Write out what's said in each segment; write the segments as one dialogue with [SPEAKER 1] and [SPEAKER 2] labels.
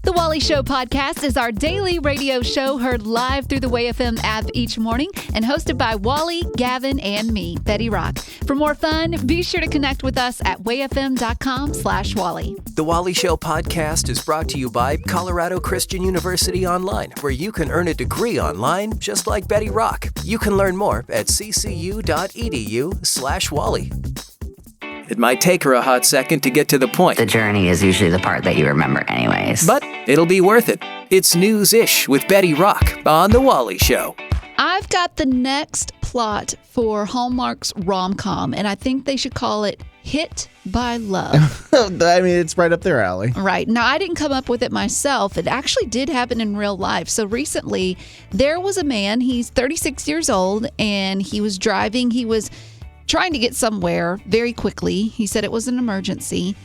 [SPEAKER 1] The Wally Show podcast is our daily radio show heard live through the WayFM app each morning and hosted by Wally, Gavin, and me, Betty Rock. For more fun, be sure to connect with us at wayfm.com/Wally.
[SPEAKER 2] The Wally Show podcast is brought to you by Colorado Christian University Online, where you can earn a degree online just like Betty Rock. You can learn more at ccu.edu/Wally. It might take her a hot second to get to the point.
[SPEAKER 3] The journey is usually the part that you remember anyways.
[SPEAKER 2] But it'll be worth it. It's News-ish with Betty Rock on The Wally Show.
[SPEAKER 1] I've got the next plot for Hallmark's rom-com, and I think they should call it Hit by Love.
[SPEAKER 4] I mean, it's right up their alley.
[SPEAKER 1] Right. Now, I didn't come up with it myself. It actually did happen in real life. So recently, there was a man, he's 36 years old, and he was driving. He was trying to get somewhere very quickly. He said it was an emergency.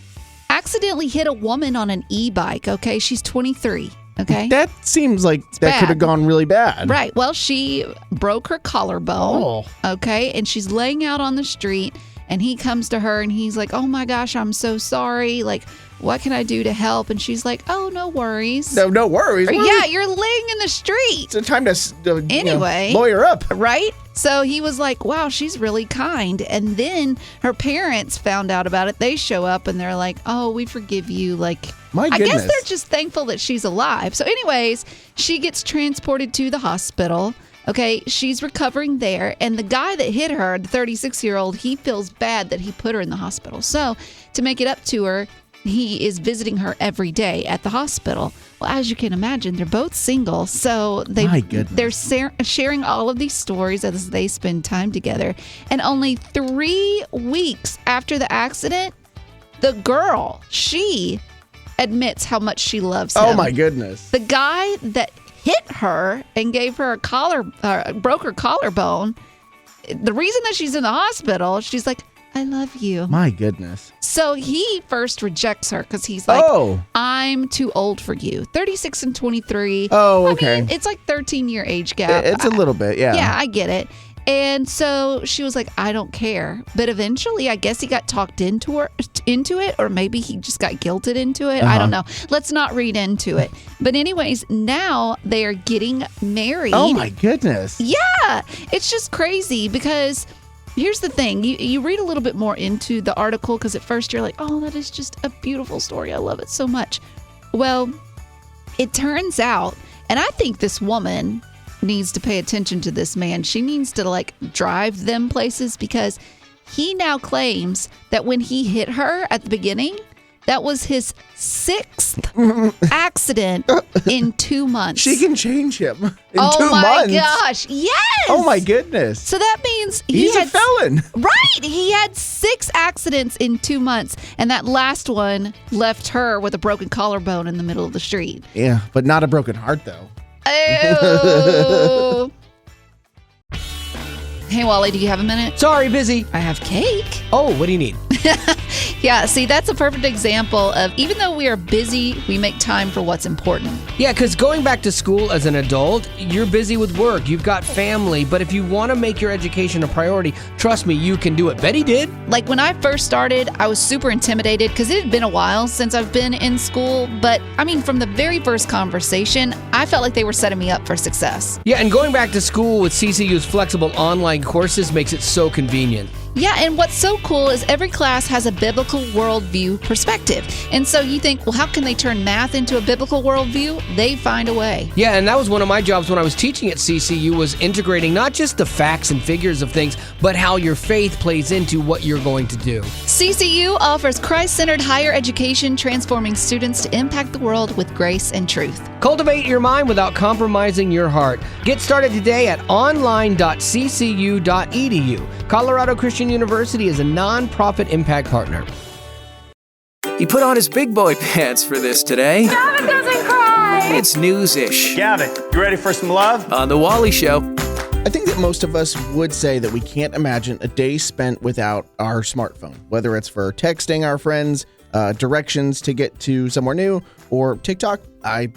[SPEAKER 1] Accidentally hit a woman on an e-bike, okay? She's 23, okay?
[SPEAKER 4] That seems like that could have gone really bad.
[SPEAKER 1] Right. Well, she broke her collarbone, okay? And she's laying out on the street, and he comes to her, and he's like, oh, my gosh, I'm so sorry. Like, what can I do to help? And she's like, oh, no worries.
[SPEAKER 4] No worries.
[SPEAKER 1] Yeah, you're laying in the street.
[SPEAKER 4] It's a time to
[SPEAKER 1] anyway,
[SPEAKER 4] lawyer up.
[SPEAKER 1] Right? So he was like, wow, she's really kind. And then her parents found out about it. They show up and they're like, oh, we forgive you. Like,
[SPEAKER 4] My
[SPEAKER 1] I
[SPEAKER 4] goodness.
[SPEAKER 1] guess they're just thankful that she's alive. So anyways, she gets transported to the hospital. Okay, she's recovering there. And the guy that hit her, the 36-year-old, he feels bad that he put her in the hospital. So to make it up to her, he is visiting her every day at the hospital. Well, as you can imagine, they're both single, so they're sharing all of these stories as they spend time together. And only 3 weeks after the accident, the girl, she admits how much she loves him.
[SPEAKER 4] Oh, my goodness.
[SPEAKER 1] The guy that hit her and gave her broke her collarbone, the reason that she's in the hospital, she's like, I love you.
[SPEAKER 4] My goodness.
[SPEAKER 1] So he first rejects her because he's like, I'm too old for you. 36 and 23.
[SPEAKER 4] Oh, okay.
[SPEAKER 1] I mean, it's like 13-year age gap.
[SPEAKER 4] It's a little bit, yeah.
[SPEAKER 1] Yeah, I get it. And so she was like, I don't care. But eventually, I guess he got talked into it, or maybe he just got guilted into it. I don't know. Let's not read into it. But anyways, now they are getting married.
[SPEAKER 4] Oh, my goodness.
[SPEAKER 1] Yeah. It's just crazy because here's the thing. You read a little bit more into the article because at first you're like, oh, that is just a beautiful story. I love it so much. Well, it turns out, and I think this woman needs to pay attention to this man. She needs to like drive them places because he now claims that when he hit her at the beginning, that was his 6th accident in 2 months.
[SPEAKER 4] She can change him in 2 months.
[SPEAKER 1] Oh my gosh. Yes.
[SPEAKER 4] Oh my goodness.
[SPEAKER 1] So that means
[SPEAKER 4] he's a felon.
[SPEAKER 1] Right. He had 6 accidents in 2 months. And that last one left her with a broken collarbone in the middle of the street.
[SPEAKER 4] Yeah, but not a broken heart though.
[SPEAKER 1] Ew. Hey, Wally, do you have a minute?
[SPEAKER 5] Sorry, busy.
[SPEAKER 1] I have cake.
[SPEAKER 5] Oh, what do you need?
[SPEAKER 1] Yeah, see, that's a perfect example of even though we are busy, we make time for what's important.
[SPEAKER 5] Yeah, because going back to school as an adult, you're busy with work, you've got family, but if you want to make your education a priority, trust me, you can do it. Betty did.
[SPEAKER 1] Like when I first started, I was super intimidated because it had been a while since I've been in school. But I mean, from the very first conversation, I felt like they were setting me up for success.
[SPEAKER 5] Yeah, and going back to school with CCU's flexible online courses makes it so convenient.
[SPEAKER 1] Yeah, and what's so cool is every class has a biblical worldview perspective. And so you think, well, how can they turn math into a biblical worldview? They find a way.
[SPEAKER 5] Yeah, and that was one of my jobs when I was teaching at CCU was integrating not just the facts and figures of things, but how your faith plays into what you're going to do.
[SPEAKER 1] CCU offers Christ-centered higher education, transforming students to impact the world with grace and truth.
[SPEAKER 5] Cultivate your mind without compromising your heart. Get started today at online.ccu.edu. Colorado Christian University is a non-profit impact partner.
[SPEAKER 2] He put on his big boy pants for this today.
[SPEAKER 6] Gavin doesn't cry!
[SPEAKER 2] It's News-ish
[SPEAKER 7] Gavin, you ready for some love?
[SPEAKER 2] on The Wally Show.
[SPEAKER 4] I think that most of us would say that we can't imagine a day spent without our smartphone, whether it's for texting our friends, directions to get to somewhere new, or TikTok. I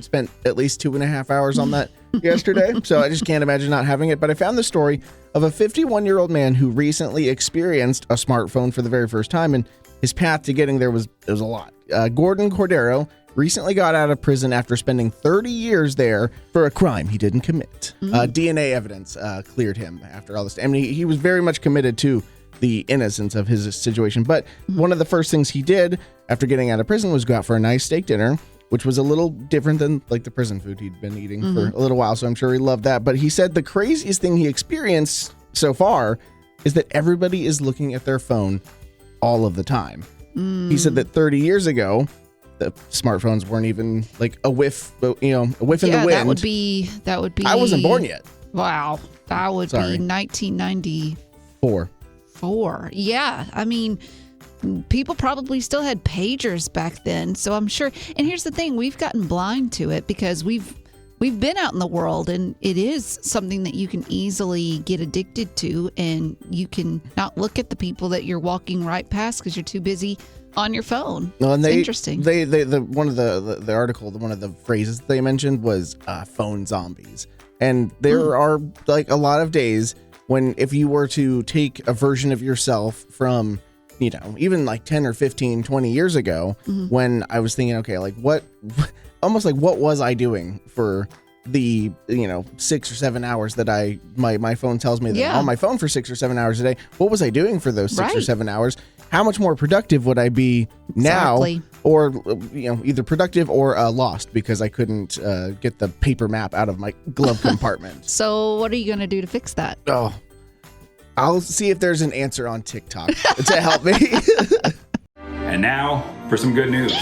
[SPEAKER 4] spent at least 2.5 hours on that yesterday, so I just can't imagine not having it. But I found the story of a 51-year-old man who recently experienced a smartphone for the very first time, and his path to getting there was a lot. Gordon Cordero recently got out of prison after spending 30 years there for a crime he didn't commit. DNA evidence cleared him after all this. I mean, he was very much committed to the innocence of his situation. But one of the first things he did after getting out of prison was go out for a nice steak dinner, which was a little different than like the prison food he'd been eating for a little while. So I'm sure he loved that. But he said the craziest thing he experienced so far is that everybody is looking at their phone all of the time. He said that 30 years ago, the smartphones weren't even like a whiff in the wind.
[SPEAKER 1] That would be.
[SPEAKER 4] I wasn't born yet.
[SPEAKER 1] Wow. That would be 1994. Yeah. I mean, people probably still had pagers back then. So I'm sure. And here's the thing. We've gotten blind to it because we've been out in the world, and it is something that you can easily get addicted to, and you can not look at the people that you're walking right past because you're too busy on your phone.
[SPEAKER 4] No, and
[SPEAKER 1] it's interesting.
[SPEAKER 4] One of the article, one of the phrases they mentioned was phone zombies. And there are like a lot of days when if you were to take a version of yourself from, even like 10 or 15, 20 years ago, when I was thinking, okay, like what was I doing for the 6 or 7 hours that my phone tells me that I'm on my phone for 6 or 7 hours a day? What was I doing for those 6 or 7 hours? How much more productive would I be now? Or either productive or lost because I couldn't get the paper map out of my glove compartment.
[SPEAKER 1] So what are you going to do to fix that?
[SPEAKER 4] Oh, I'll see if there's an answer on TikTok to help me.
[SPEAKER 7] And now for some good news.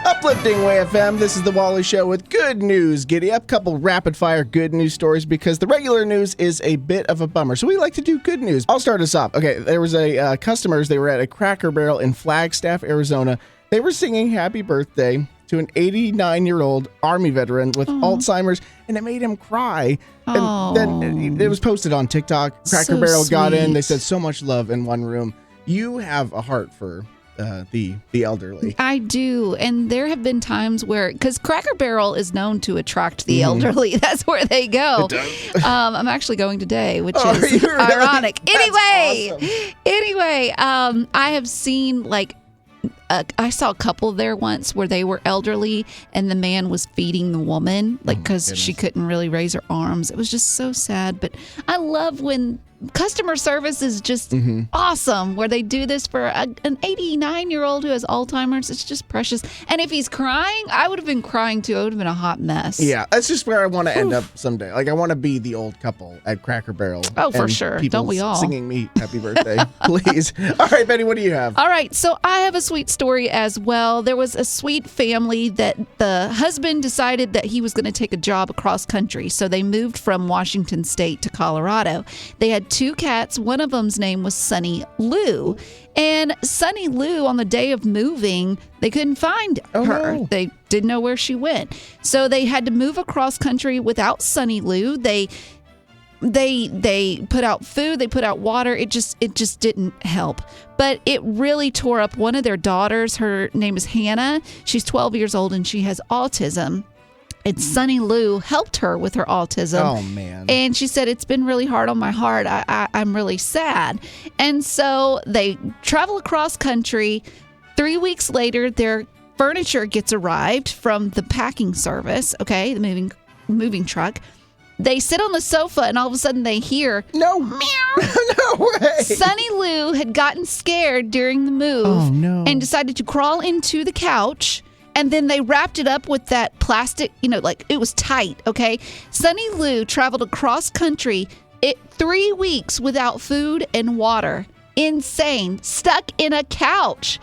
[SPEAKER 4] Uplifting Way FM, this is the Wally Show with good news. Giddy up, couple rapid fire good news stories because the regular news is a bit of a bummer. So we like to do good news. I'll start us off. Okay, there was a customers, they were at a Cracker Barrel in Flagstaff, Arizona. They were singing happy birthday to an 89-year-old Army veteran with Alzheimer's, and it made him cry. And then it was posted on TikTok. Cracker Barrel got in. They said so much love in one room. You have a heart for the elderly.
[SPEAKER 1] I do. And there have been times where, because Cracker Barrel is known to attract the elderly. That's where they go. I'm actually going today, which is ironic. Anyway, I have seen I saw a couple there once where they were elderly and the man was feeding the woman because she couldn't really raise her arms. It was just so sad. But I love when customer service is just awesome, where they do this for an 89-year-old who has Alzheimer's. It's just precious. And if he's crying, I would have been crying too. It would have been a hot mess.
[SPEAKER 4] Yeah, that's just where I want to end up someday. Like, I want to be the old couple at Cracker Barrel.
[SPEAKER 1] Oh, for sure. Don't we all?
[SPEAKER 4] Singing me happy birthday, please. All right, Betty, what do you have?
[SPEAKER 1] All right, so I have a sweet story as well. There was a sweet family that the husband decided that he was going to take a job across country. So they moved from Washington State to Colorado. They had 2 cats. One of them's name was Sunny Lou. And Sunny Lou, on the day of moving, they couldn't find her. No. They didn't know where she went. So they had to move across country without Sunny Lou. They put out food, they put out water. It just didn't help. But it really tore up one of their daughters. Her name is Hannah. She's 12 years old and she has autism. And Sunny Lou helped her with her autism.
[SPEAKER 4] Oh, man.
[SPEAKER 1] And she said, it's been really hard on my heart. I'm really sad. And so they travel across country. 3 weeks later, their furniture gets arrived from the packing service, the moving truck. They sit on the sofa and all of a sudden they hear,
[SPEAKER 4] no,
[SPEAKER 1] meow.
[SPEAKER 4] No way.
[SPEAKER 1] Sunny Lou had gotten scared during the move and decided to crawl into the couch. And then they wrapped it up with that plastic, it was tight, okay? Sunny Lou traveled across country 3 weeks without food and water. Insane. Stuck in a couch.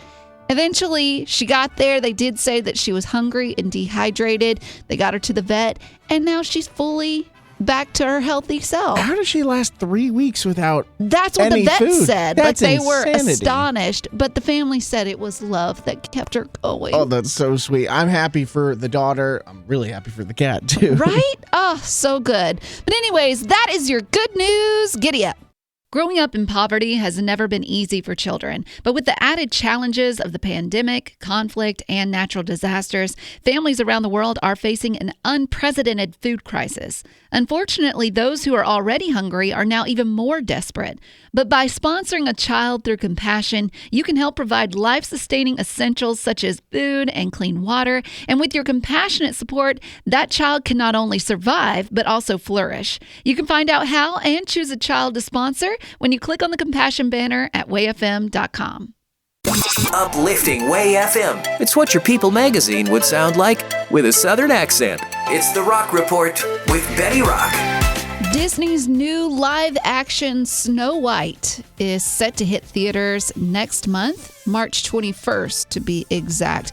[SPEAKER 1] Eventually, she got there. They did say that she was hungry and dehydrated. They got her to the vet. And now she's fully back to her healthy self.
[SPEAKER 4] How does she last 3 weeks without
[SPEAKER 1] That's what
[SPEAKER 4] any
[SPEAKER 1] the vet
[SPEAKER 4] food?
[SPEAKER 1] said.
[SPEAKER 4] That's
[SPEAKER 1] but they
[SPEAKER 4] insanity.
[SPEAKER 1] were astonished. But the family said it was love that kept her going.
[SPEAKER 4] Oh, that's so sweet. I'm happy for the daughter. I'm really happy for the cat, too.
[SPEAKER 1] Right? Oh, so good. But anyways, that is your good news. Giddy up. Growing up in poverty has never been easy for children, but with the added challenges of the pandemic, conflict, and natural disasters, families around the world are facing an unprecedented food crisis. Unfortunately, those who are already hungry are now even more desperate. But by sponsoring a child through compassion, you can help provide life-sustaining essentials such as food and clean water. And with your compassionate support, that child can not only survive, but also flourish. You can find out how and choose a child to sponsor when you click on the compassion banner at wayfm.com.
[SPEAKER 2] Uplifting Way FM. It's what your People magazine would sound like with a Southern accent. It's The Rock Report with Betty Rock.
[SPEAKER 1] Disney's new live-action Snow White is set to hit theaters next month, March 21st to be exact.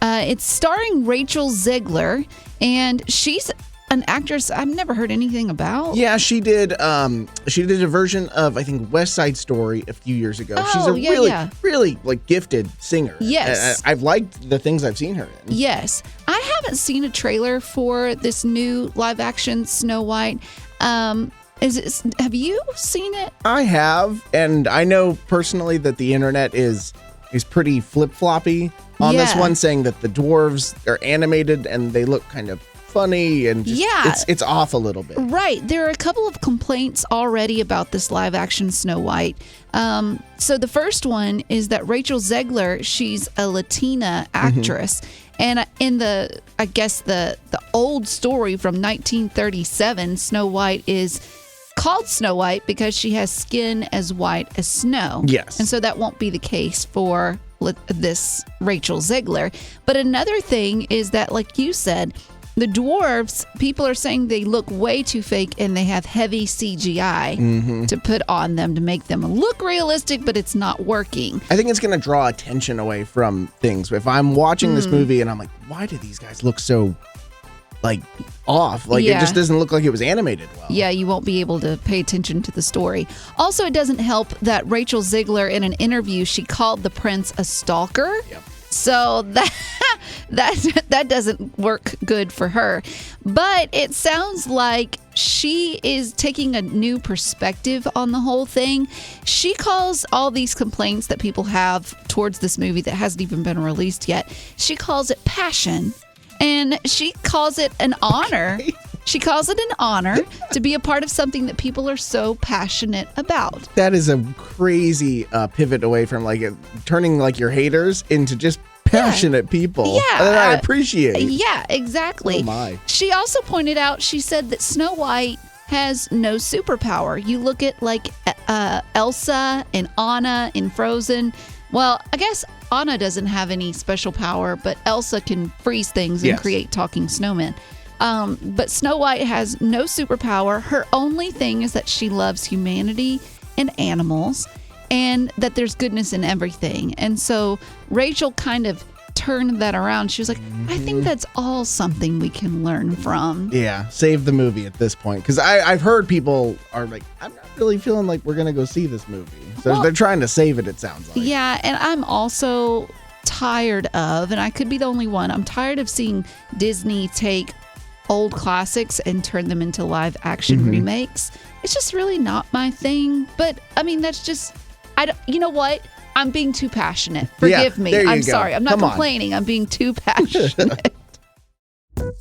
[SPEAKER 1] It's starring Rachel Zegler, and she's an actress I've never heard anything about.
[SPEAKER 4] Yeah, she did a version of, I think, West Side Story a few years ago.
[SPEAKER 1] Oh,
[SPEAKER 4] She's a
[SPEAKER 1] yeah.
[SPEAKER 4] really like gifted singer.
[SPEAKER 1] Yes.
[SPEAKER 4] I've liked the things I've seen her in.
[SPEAKER 1] Yes. I haven't seen a trailer for this new live-action Snow White. Have you seen it?
[SPEAKER 4] I have, and I know personally that the internet is pretty flip-floppy on this one, saying that the dwarves are animated and they look kind of funny and just, it's off a little bit.
[SPEAKER 1] Right. There are a couple of complaints already about this live action Snow White. So the first one is that Rachel Zegler, she's a Latina actress. And in the old story from 1937, Snow White is called Snow White because she has skin as white as snow.
[SPEAKER 4] Yes.
[SPEAKER 1] And so that won't be the case for this Rachel Zegler. But another thing is that, like you said, the dwarves, people are saying they look way too fake and they have heavy CGI to put on them to make them look realistic, but it's not working.
[SPEAKER 4] I think it's going to draw attention away from things. If I'm watching this movie and I'm like, why do these guys look so like off? Like it just doesn't look like it was animated well.
[SPEAKER 1] Yeah, you won't be able to pay attention to the story. Also, it doesn't help that Rachel Zegler, in an interview, she called the prince a stalker.
[SPEAKER 4] Yep.
[SPEAKER 1] So that doesn't work good for her. But it sounds like she is taking a new perspective on the whole thing. She calls all these complaints that people have towards this movie that hasn't even been released yet, she calls it passion. And she calls it an honor. She calls it an honor to be a part of something that people are so passionate about.
[SPEAKER 4] That is a crazy pivot away from turning your haters into just passionate people.
[SPEAKER 1] Yeah.
[SPEAKER 4] That I appreciate.
[SPEAKER 1] Yeah, exactly.
[SPEAKER 4] Oh my.
[SPEAKER 1] She also pointed out, she said that Snow White has no superpower. You look at Elsa and Anna in Frozen. Well, I guess Anna doesn't have any special power, but Elsa can freeze things and create talking snowmen. But Snow White has no superpower. Her only thing is that she loves humanity and animals and that there's goodness in everything. And so Rachel kind of turned that around. She was like, I think that's all something we can learn from.
[SPEAKER 4] Yeah, save the movie at this point. Because I've heard people are like, I'm not really feeling like we're going to go see this movie. So they're trying to save it, it sounds like.
[SPEAKER 1] Yeah, and I'm also tired of, and I could be the only one, I'm tired of seeing Disney take old classics and turn them into live action remakes. It's just really not my thing. But I mean, that's just, you know what? I'm being too passionate. Forgive me. I'm sorry. I'm not complaining. I'm being too passionate.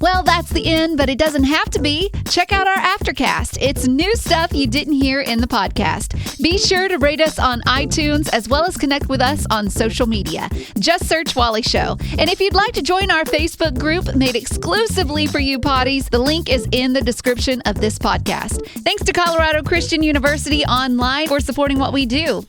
[SPEAKER 1] Well, that's the end, but it doesn't have to be. Check out our Aftercast. It's new stuff you didn't hear in the podcast. Be sure to rate us on iTunes as well as connect with us on social media. Just search Wally Show. And if you'd like to join our Facebook group made exclusively for you potties, the link is in the description of this podcast. Thanks to Colorado Christian University Online for supporting what we do.